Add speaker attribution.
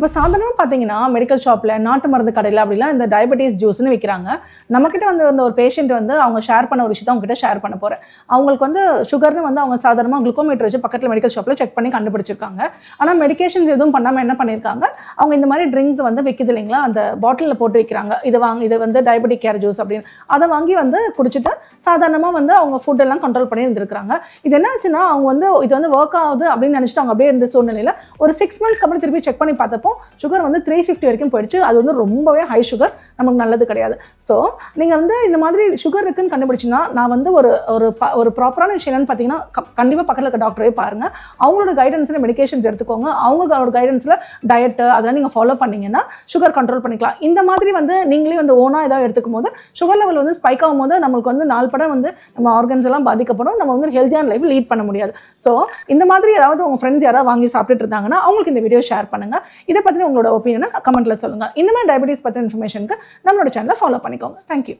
Speaker 1: இப்போ சாதாரணமாக பார்த்தீங்கன்னா மெடிக்கல் ஷாப்பில் நாட்டு மருந்து கடையில் அப்படிலாம் இந்த டயபெட்டிஸ் ஜூஸ்னு விற்கிறாங்க. நம்மக்கிட்ட வந்து ஒரு பேஷண்ட் வந்து அவங்க ஷேர் பண்ண ஒரு விஷயத்தை அவங்ககிட்ட ஷேர் பண்ண போகிறேன். அவங்களுக்கு வந்து சுகர்னு வந்து அவங்க சாதாரணமாக குளுக்கோமீட்டர் வச்சு பக்கத்தில் மெடிக்கல் ஷாப்பில் செக் பண்ணி கண்டுபிடிச்சிருக்காங்க. ஆனால் மெடிக்கேஷன்ஸ் எதுவும் பண்ணாமல் என்ன பண்ணியிருக்காங்க, அவங்க இந்த மாதிரி ட்ரிங்க்ஸ் வந்து விற்கிது இல்லைங்களா, அந்த பாட்டிலில் போட்டு விற்கிறாங்க. இது வந்து டயபெட்டிக் கேர் ஜூஸ் அப்படின்னு அதை வாங்கி வந்து குடிச்சிட்டு சாதாரணமாக வந்து அவங்க ஃபுட் எல்லாம் கண்ட்ரோல் பண்ணி இருந்திருக்காங்க. இது என்ன ஆச்சுன்னா, அவங்க வந்து இது வந்து ஒர்க் ஆகுது அப்படின்னு நினச்சிட்டு அவங்க அப்படியே இருந்த சூழ்நிலையில் ஒரு 6 months அப்புறம் திருப்பி செக் பண்ணி பார்த்தப்போ சுகர் வந்து 350 வரைக்கும் போயிடுச்சு. அது வந்து ரொம்பவே ஹை சுகர், நமக்கு நல்லது கிடையாது. ஸோ நீங்கள் வந்து இந்த மாதிரி சுகர் இருக்குன்னு கண்டுபிடிச்சிங்கன்னா, நான் வந்து ஒரு ப்ராப்பரான விஷயம் என்னன்னு பார்த்தீங்கன்னா, கண்டிப்பாக பக்கத்தில் இருக்க டாக்டரே பாருங்கள். அவங்களோட கைடன்ஸில் மெடிகேஷன்ஸ் எடுத்துக்கோங்க. அவங்களோட கைடன்ஸில் டயட்டு அதெல்லாம் நீங்கள் ஃபாலோ பண்ணிங்கன்னா சுகர் கண்ட்ரோல் பண்ணிக்கலாம். இந்த மாதிரி வந்து நீங்களே வந்து ஓனாக ஏதாவது எடுத்துக்கும் போது சுகர் லெவல் வந்து ஸ்பைக் ஆகும் போது நம்மளுக்கு வந்து நாள்பட வந்து நம்ம ஆர்கன்ஸ் எல்லாம் பாதிக்கப்படும். நம்ம வந்து ஹெல்த்தியான லைஃப் லீட் பண்ண முடியாது. ஸோ இந்த மாதிரி ஏதாவது உங்கள் ஃப்ரெண்ட்ஸ் யாராவது வாங்கி சாப்பிட்டுட்டு இருந்தாங்கன்னா அவங்களுக்கு இந்த வீடியோ ஷேர் பண்ணுங்கள். இதை பற்றின உங்களோட ஒப்பீனியனை கமெண்ட்டில் சொல்லுங்கள். இந்த மாதிரி டயபெட்டிஸ் பற்றின இன்ஃபர்மேஷனுக்கு நம்மளோட சேனலை ஃபாலோ பண்ணிக்கோங்க. தேங்க்யூ.